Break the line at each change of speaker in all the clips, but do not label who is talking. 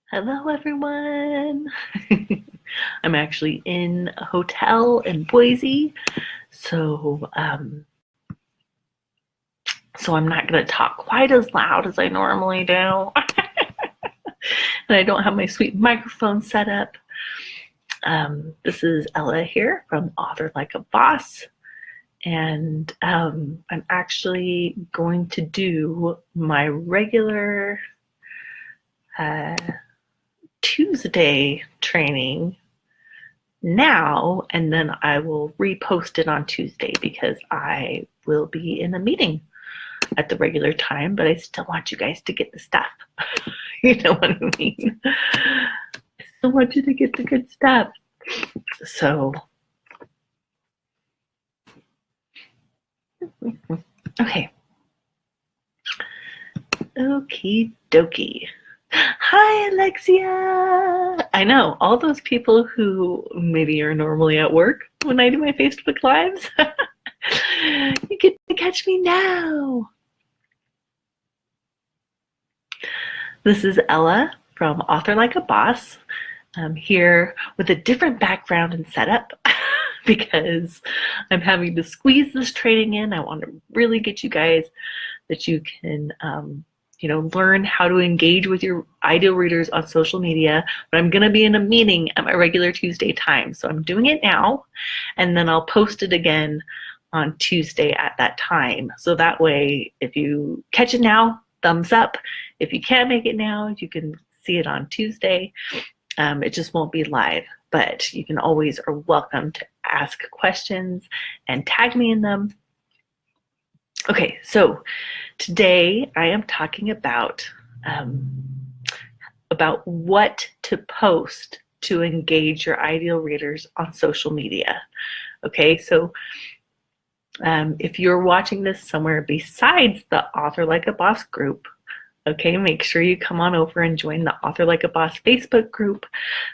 Hello, everyone. I'm actually in a hotel in Boise, so I'm not going to talk quite as loud as I normally do, and I don't have my sweet microphone set up. This is Ella here from Author Like a Boss, and I'm actually going to do my regular Tuesday training now, and then I will repost it on Tuesday because I will be in a meeting at the regular time, but I still want you guys to get the stuff. You know what I mean? I still want you to get the good stuff. So, okay. Okie dokie. Hi, Alexia. I know, all those people who maybe are normally at work when I do my Facebook Lives, you get to catch me now. This is Ella from Author Like a Boss. I'm here with a different background and setup because I'm having to squeeze this training in. I want to really get you guys that you can learn how to engage with your ideal readers on social media, but I'm going to be in a meeting at my regular Tuesday time. So I'm doing it now, and then I'll post it again on Tuesday at that time. So that way, if you catch it now, thumbs up. If you can't make it now, you can see it on Tuesday. It just won't be live, but you can always are welcome to ask questions and tag me in them. Okay, so today I am talking about what to post to engage your ideal readers on social media. Okay, so if you're watching this somewhere besides the Author Like a Boss group, okay, make sure you come on over and join the Author Like a Boss Facebook group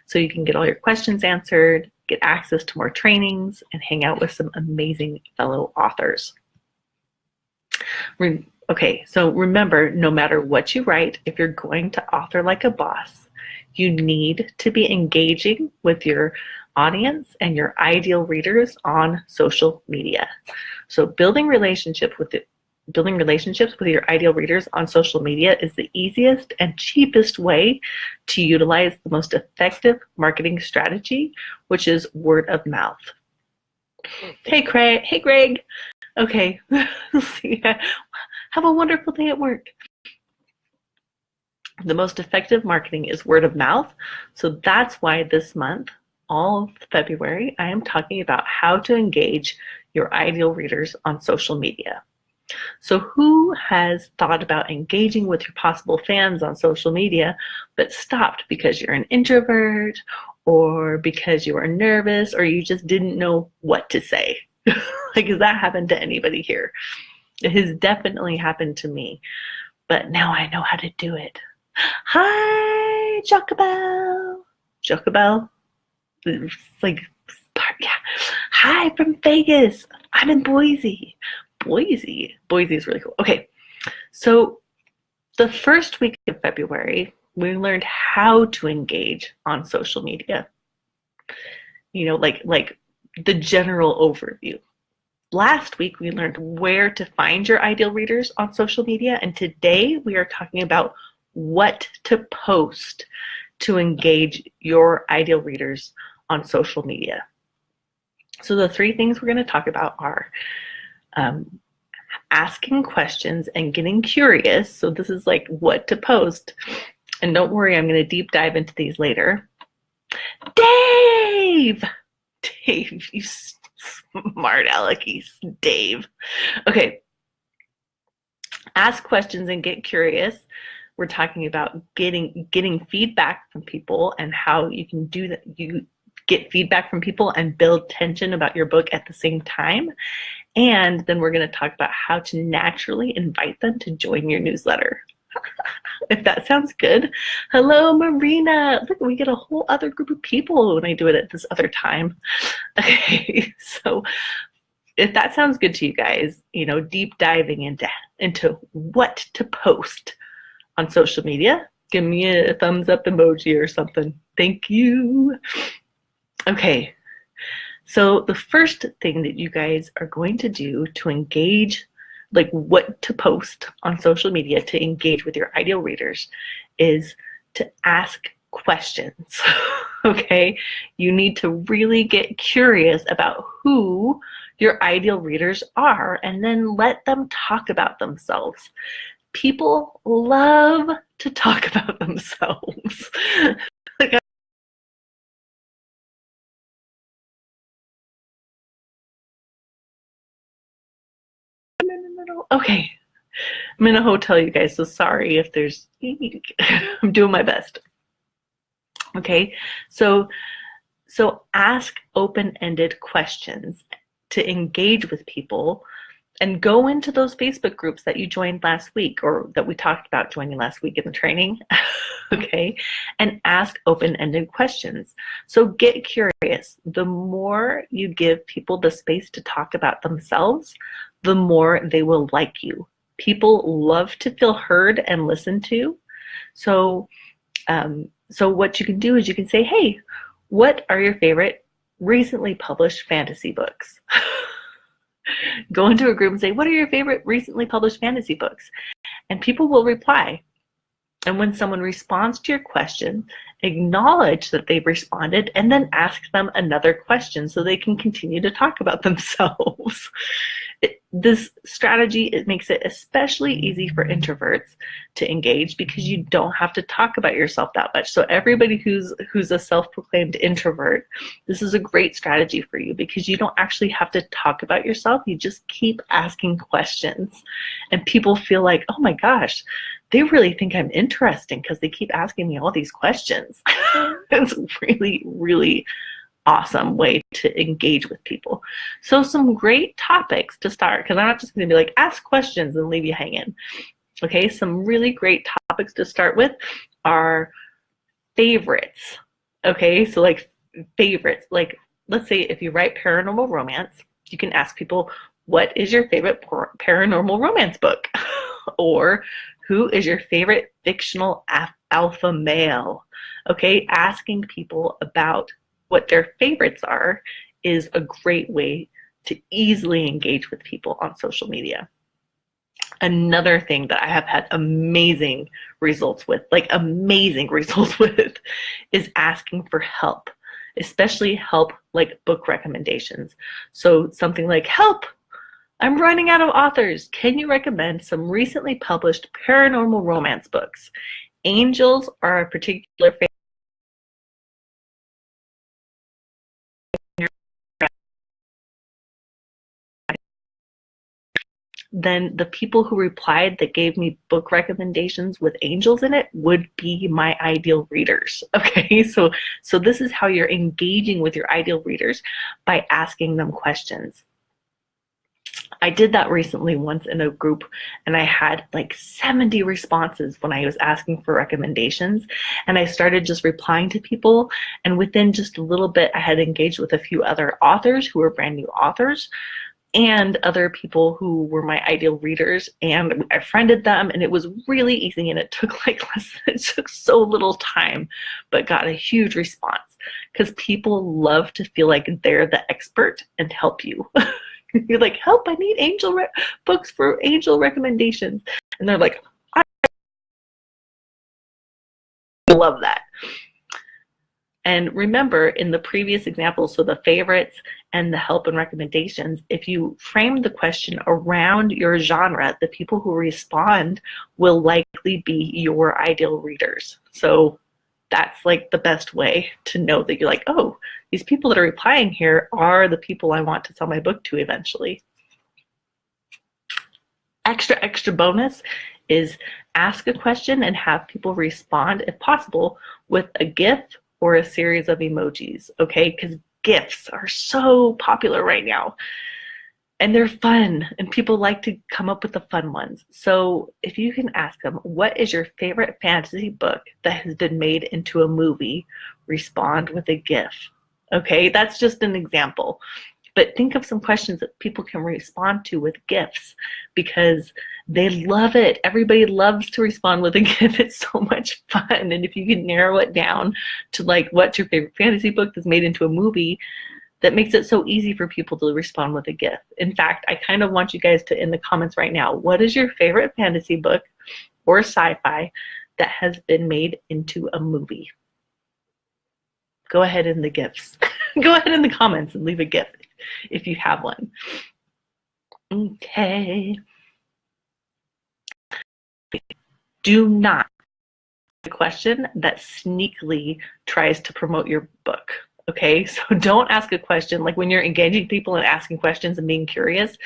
so you can get all your questions answered, get access to more trainings, and hang out with some amazing fellow authors. Okay, so remember, no matter what you write, if you're going to author like a boss, you need to be engaging with your audience and your ideal readers on social media. So building relationships with your ideal readers on social media is the easiest and cheapest way to utilize the most effective marketing strategy, which is word of mouth. Hey, Craig. Hey, Greg. Okay, see, have a wonderful day at work. The most effective marketing is word of mouth. So that's why this month, all of February, I am talking about how to engage your ideal readers on social media. So who has thought about engaging with your possible fans on social media, but stopped because you're an introvert, or because you are nervous, or you just didn't know what to say? Like, has that happened to anybody here? It has definitely happened to me, but now I know how to do it. Hi, Jocabelle. Jocabelle? It's like, yeah. Hi from Vegas. I'm in Boise. Boise is really cool. Okay, so the first week of February, we learned how to engage on social media. You know, like the general overview. Last week, we learned where to find your ideal readers on social media, and today we are talking about what to post to engage your ideal readers on social media. So the three things we're going to talk about are asking questions and getting curious. So this is like what to post. And don't worry, I'm going to deep dive into these later. Dave, you smart alecky, Dave. Okay. Ask questions and get curious. We're talking about getting feedback from people and how you can do that. You get feedback from people and build tension about your book at the same time. And then we're going to talk about how to naturally invite them to join your newsletter. If that sounds good. Hello, Marina. Look, we get a whole other group of people when I do it at this other time. Okay, so if that sounds good to you guys, you know, deep diving into what to post on social media, Give me a thumbs up emoji or something. Thank you. Okay, so the first thing that you guys are going to do to engage, like what to post on social media to engage with your ideal readers, is to ask questions. Okay, you need to really get curious about who your ideal readers are and then let them talk about themselves. People love to talk about themselves. Like, okay, I'm in a hotel, you guys, so sorry if there's, I'm doing my best. Okay, so ask open-ended questions to engage with people, and go into those Facebook groups that you joined last week, or that we talked about joining last week in the training. Okay, and ask open-ended questions. So get curious. The more you give people the space to talk about themselves, the more they will like you. People love to feel heard and listened to. So what you can do is you can say, hey, what are your favorite recently published fantasy books? Go into a group and say, what are your favorite recently published fantasy books? And people will reply. And when someone responds to your question, acknowledge that they've responded and then ask them another question so they can continue to talk about themselves. This strategy, it makes it especially easy for introverts to engage because you don't have to talk about yourself that much. So everybody who's a self-proclaimed introvert, this is a great strategy for you because you don't actually have to talk about yourself. You just keep asking questions and people feel like, oh my gosh, they really think I'm interesting because they keep asking me all these questions. It's really, really awesome way to engage with people. So some great topics to start, because I'm not just going to be like, ask questions and leave you hanging. Okay, some really great topics to start with are favorites. Okay, so like favorites, like let's say if you write paranormal romance, you can ask people, what is your favorite paranormal romance book? Or who is your favorite fictional alpha male? Okay, asking people about what their favorites are is a great way to easily engage with people on social media. Another thing that I have had amazing results with, is asking for help, especially help like book recommendations. So something like, help, I'm running out of authors. Can you recommend some recently published paranormal romance books? Angels are a particular favorite. Then the people who replied that gave me book recommendations with angels in it would be my ideal readers. Okay, so this is how you're engaging with your ideal readers, by asking them questions. I did that recently once in a group, and I had like 70 responses when I was asking for recommendations, and I started just replying to people, and within just a little bit I had engaged with a few other authors who were brand new authors and other people who were my ideal readers, and I friended them, and it was really easy, and it took so little time, but got a huge response because people love to feel like they're the expert and help you. You're like, help, I need books for angel recommendations. And they're like, I love that. And remember, in the previous examples, so the favorites and the help and recommendations, if you frame the question around your genre, the people who respond will likely be your ideal readers. So that's like the best way to know that you're like, oh, these people that are replying here are the people I want to sell my book to eventually. Extra bonus is ask a question and have people respond, if possible, with a GIF or a series of emojis, okay? Because GIFs are so popular right now. And they're fun, and people like to come up with the fun ones. So if you can ask them, what is your favorite fantasy book that has been made into a movie? Respond with a GIF. Okay, that's just an example. But think of some questions that people can respond to with GIFs, because they love it. Everybody loves to respond with a GIF. It's so much fun. And if you can narrow it down to like, what's your favorite fantasy book that's made into a movie, that makes it so easy for people to respond with a GIF. In fact, I kind of want you guys to, in the comments right now, what is your favorite fantasy book or sci-fi that has been made into a movie? Go ahead in the GIFs. Go ahead in the comments and leave a GIF if you have one. Okay. Do not ask a question that sneakily tries to promote your book. Okay, so don't ask a question like when you're engaging people and asking questions and being curious.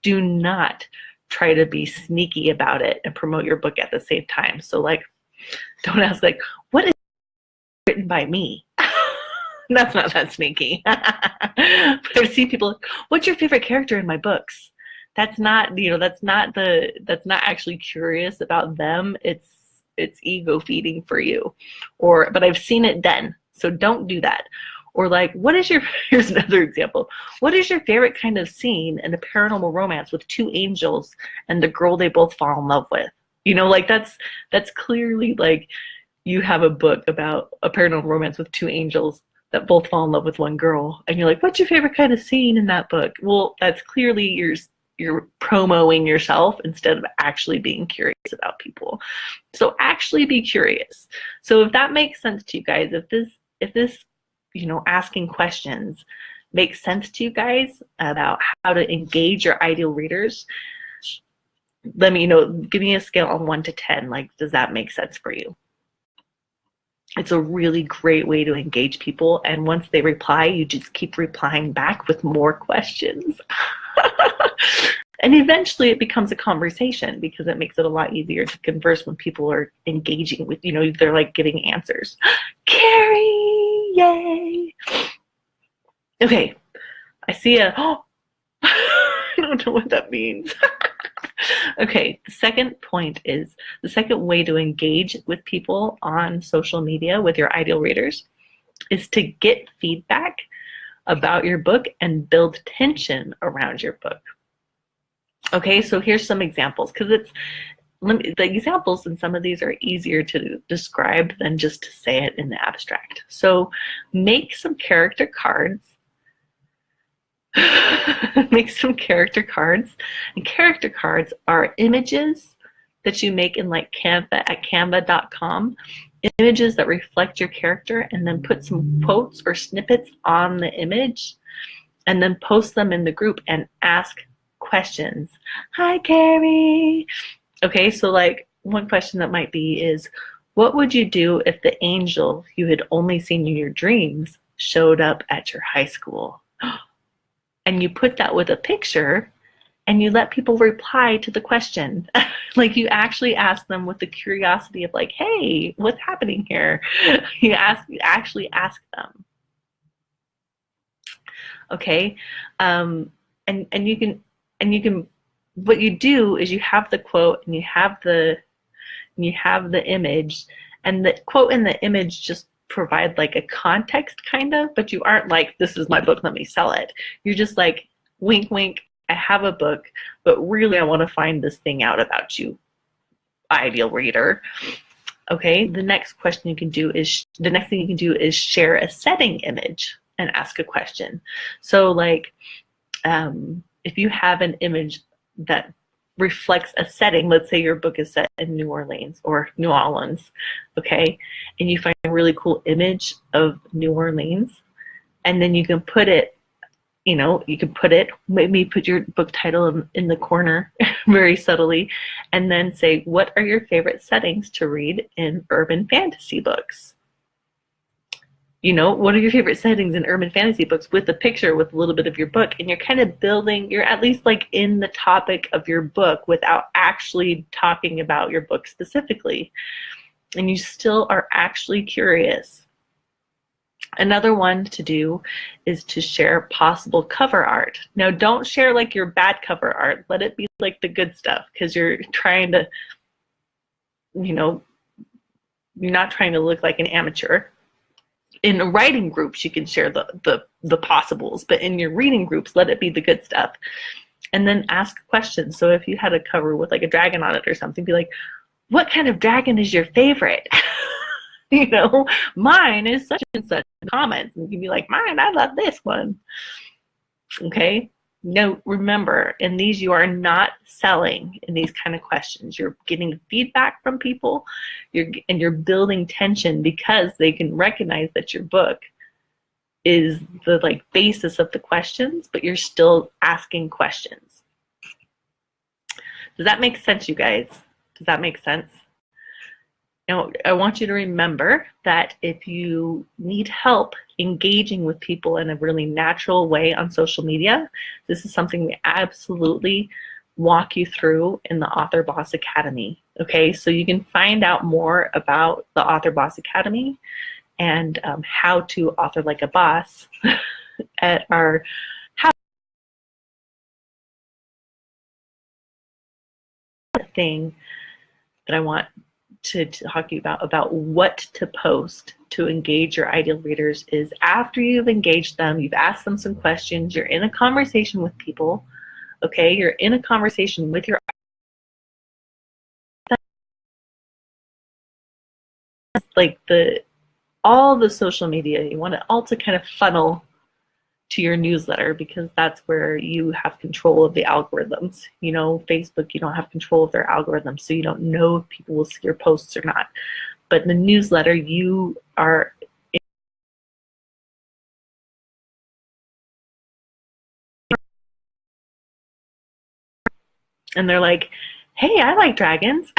Do not try to be sneaky about it and promote your book at the same time. So like, don't ask like, what is written by me? That's not that sneaky. But I see people, what's your favorite character in my books? That's not, you know, that's not actually curious about them. It's ego feeding for you. But I've seen it done, so don't do that. Or like, here's another example. What is your favorite kind of scene in a paranormal romance with two angels and the girl they both fall in love with? You know, like that's clearly like you have a book about a paranormal romance with two angels that both fall in love with one girl, and you're like, what's your favorite kind of scene in that book? Well, that's clearly you're promoting yourself instead of actually being curious about people. So actually be curious. So if that makes sense to you guys, if this you know, asking questions makes sense to you guys about how to engage your ideal readers, let me know. Give me a scale on 1 to 10. Like, does that make sense for you? It's a really great way to engage people, and once they reply, you just keep replying back with more questions. And eventually it becomes a conversation, because it makes it a lot easier to converse when people are engaging with, you know, they're like getting answers. Carrie, yay. Okay, I see I don't know what that means. Okay, the second point is, the second way to engage with people on social media with your ideal readers is to get feedback about your book and build tension around your book. Okay, so here's some examples, because the examples in some of these are easier to describe than just to say it in the abstract. So make some character cards. Make some character cards. And character cards are images that you make in like Canva at canva.com. Images that reflect your character, and then put some quotes or snippets on the image, and then post them in the group and ask questions. Hi, Carrie. Okay, so like one question that might be is, what would you do if the angel you had only seen in your dreams showed up at your high school? And you put that with a picture, and you let people reply to the question. Like, you actually ask them with the curiosity of like, hey, what's happening here? You actually ask them. Okay, and you can, what you do is you have the quote and you have the image, and the quote and the image just provide like a context kind of, but you aren't like, this is my book, let me sell it. You're just like, wink, wink, I have a book, but really I want to find this thing out about you, ideal reader. Okay, the next thing you can do is share a setting image and ask a question. So like, if you have an image that reflects a setting, let's say your book is set in New Orleans, okay, and you find a really cool image of New Orleans, and then you can put it, maybe put your book title in the corner very subtly, and then say, what are your favorite settings to read in urban fantasy books? You know, what are your favorite settings in urban fantasy books, with a picture with a little bit of your book, and you're kind of building, you're at least like in the topic of your book without actually talking about your book specifically, and you still are actually curious. Another one to do is to share possible cover art. Now, don't share like your bad cover art. Let it be like the good stuff, because you're trying to, you know, you're not trying to look like an amateur. in writing groups, you can share the possibles, but in your reading groups, let it be the good stuff. And then ask questions. So if you had a cover with like a dragon on it or something, be like, what kind of dragon is your favorite? You know, mine is such and such. Comments, and you can be like, mine, I love this one. Okay. No, remember, in these, you are not selling in these kind of questions. You're getting feedback from people, you're building tension because they can recognize that your book is the like basis of the questions, but you're still asking questions. Does that make sense, you guys? Does that make sense? Now, I want you to remember that if you need help engaging with people in a really natural way on social media, this is something we absolutely walk you through in the Author Boss Academy. Okay, so you can find out more about the Author Boss Academy and how to author like a boss at our thing that I want to talk to you about what to post to engage your ideal readers is after you've engaged them, you've asked them some questions, you're in a conversation with people, okay? You're in a conversation with your like all the social media, you want it all to kind of funnel to your newsletter because that's where you have control of the algorithms. You know, Facebook, you don't have control of their algorithms, so you don't know if people will see your posts or not. But in the newsletter, you are and they're like, hey, I like dragons.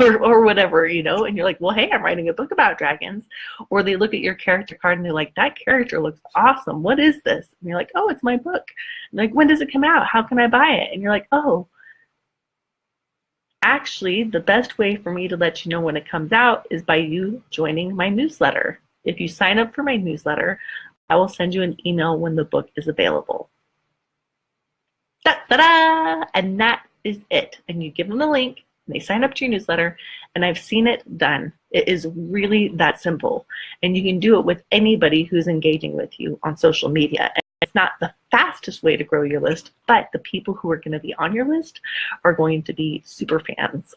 Or whatever, you know, and you're like, well, hey, I'm writing a book about dragons. Or they look at your character card and they're like, that character looks awesome. What is this? And you're like, oh, it's my book. And like, when does it come out? How can I buy it? And you're like, oh, actually, the best way for me to let you know when it comes out is by you joining my newsletter. If you sign up for my newsletter, I will send you an email when the book is available. Da-da-da! And that is it. And you give them the link. They sign up to your newsletter, and I've seen it done. It is really that simple, and you can do it with anybody who's engaging with you on social media. And it's not the fastest way to grow your list, but the people who are going to be on your list are going to be super fans.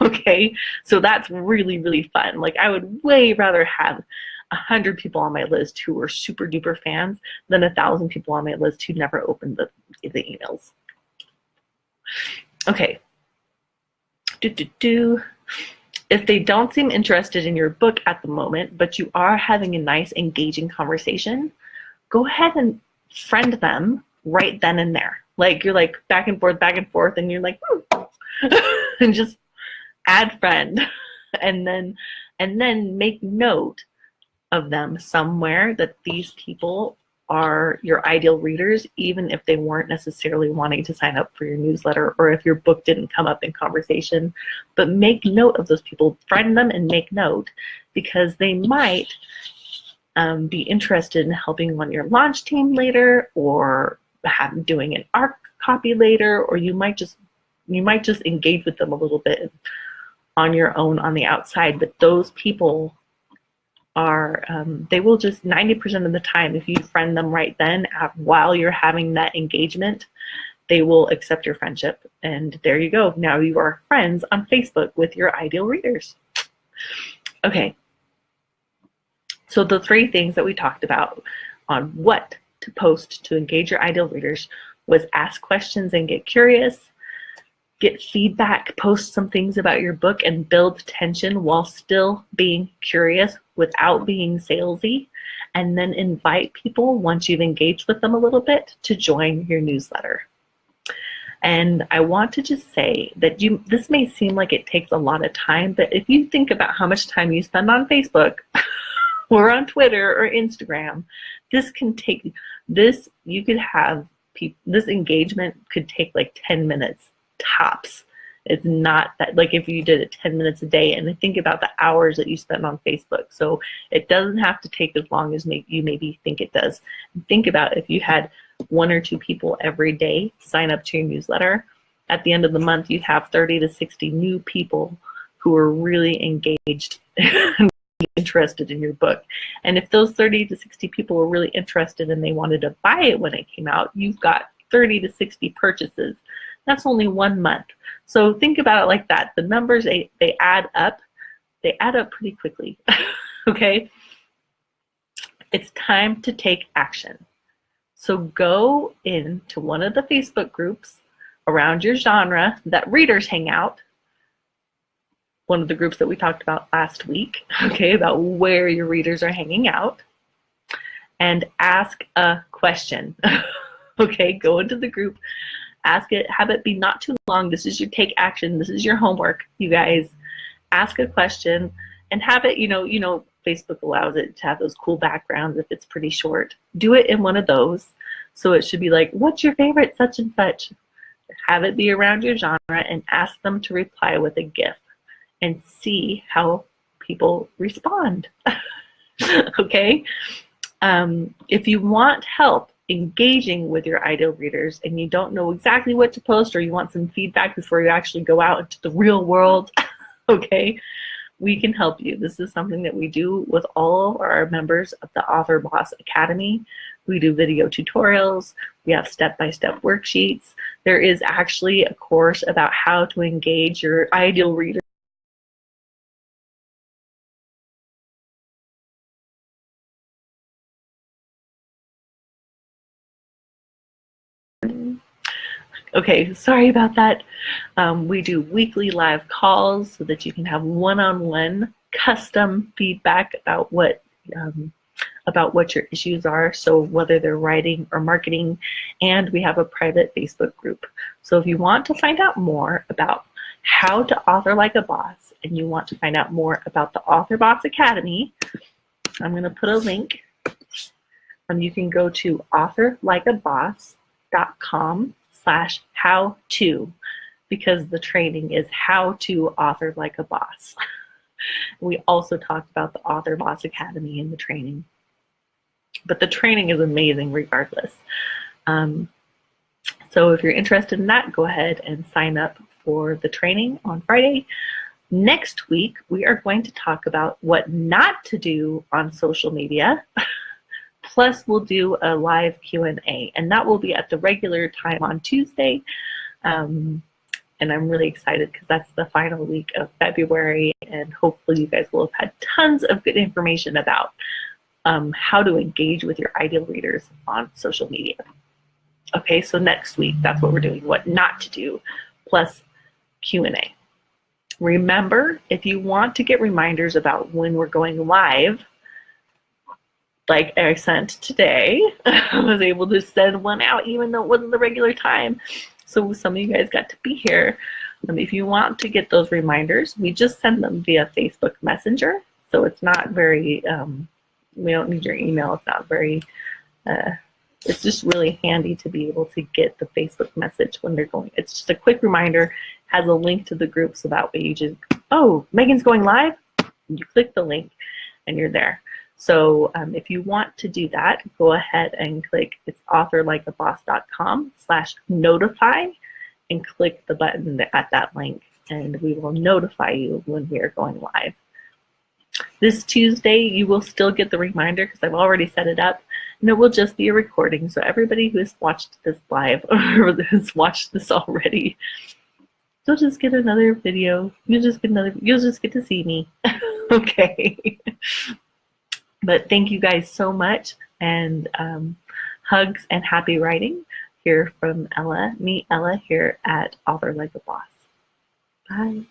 Okay, so that's really, really fun. Like, I would way rather have 100 people on my list who are super duper fans than 1,000 people on my list who never opened the emails. Okay. If they don't seem interested in your book at the moment, but you are having a nice, engaging conversation, go ahead and friend them right then and there. Like, you're like back and forth, and you're like, and just add friend, and then make note of them somewhere that these people are your ideal readers, even if they weren't necessarily wanting to sign up for your newsletter or if your book didn't come up in conversation. But make note of those people, friend them and make note, because they might be interested in helping you on your launch team later, or doing an ARC copy later, or you might just engage with them a little bit on your own on the outside. But those people are, they will just 90% of the time, if you friend them right then while you're having that engagement, they will accept your friendship. And there you go. Now you are friends on Facebook with your ideal readers. Okay. So the 3 things that we talked about on what to post to engage your ideal readers was ask questions and get curious, get feedback, post some things about your book, and build tension while still being curious without being salesy, and then invite people, once you've engaged with them a little bit, to join your newsletter. And I want to just say that this may seem like it takes a lot of time, but if you think about how much time you spend on Facebook or on Twitter or Instagram, this engagement could take like 10 minutes tops. It's not that, like, if you did it 10 minutes a day, and think about the hours that you spend on Facebook. So it doesn't have to take as long as you maybe think it does. Think about if you had 1 or 2 people every day sign up to your newsletter. At the end of the month, you'd have 30 to 60 new people who are really engaged interested in your book. And if those 30 to 60 people were really interested and they wanted to buy it when it came out, you've got 30 to 60 purchases. That's only 1 month. So think about it like that. The numbers, they add up. They add up pretty quickly. Okay? It's time to take action. So go into one of the Facebook groups around your genre that readers hang out, one of the groups that we talked about last week, okay, about where your readers are hanging out, and ask a question. Okay, go into the group, ask it, have it be not too long. This is your take action. This is your homework, you guys. Ask a question and have it, you know, Facebook allows it to have those cool backgrounds if it's pretty short. Do it in one of those. So it should be like, what's your favorite such and such? Have it be around your genre and ask them to reply with a GIF and see how people respond. Okay? If you want help engaging with your ideal readers and you don't know exactly what to post, or you want some feedback before you actually go out into the real world, okay, we can help you. This is something that we do with all of our members of the Author Boss Academy. We do video tutorials. We have step-by-step worksheets. There is actually a course about how to engage your ideal reader. Okay, sorry about that. We do weekly live calls so that you can have one-on-one custom feedback about what your issues are, so whether they're writing or marketing, and we have a private Facebook group. So if you want to find out more about how to author like a boss, and you want to find out more about the Author Boss Academy, I'm going to put a link. You can go to authorlikeaboss.com/how-to, because the training is how to author like a boss. We also talked about the Author Boss Academy in the training. But the training is amazing regardless. So if you're interested in that, go ahead and sign up for the training on Friday. Next week, we are going to talk about what not to do on social media. Plus, we'll do a live Q&A, and that will be at the regular time on Tuesday. And I'm really excited because that's the final week of February, and hopefully you guys will have had tons of good information about how to engage with your ideal readers on social media. Okay, so next week, that's what we're doing, what not to do, plus Q&A. Remember, if you want to get reminders about when we're going live, like I sent today, I was able to send one out even though it wasn't the regular time. So some of you guys got to be here. If you want to get those reminders, we just send them via Facebook Messenger. So it's not very, we don't need your email. It's not very, it's just really handy to be able to get the Facebook message when they're going. It's just a quick reminder, has a link to the group, so that way you just, oh, Megan's going live? You click the link and you're there. So if you want to do that, go ahead and click, it's authorlikeaboss.com/notify, and click the button at that link, and we will notify you when we are going live. This Tuesday, you will still get the reminder because I've already set it up, and it will just be a recording. So everybody who has watched this live or has watched this already, you'll just get another video. You'll just get to see me. Okay. But thank you guys so much, and hugs and happy writing here from Ella, me, Ella, here at Author Like a Boss. Bye.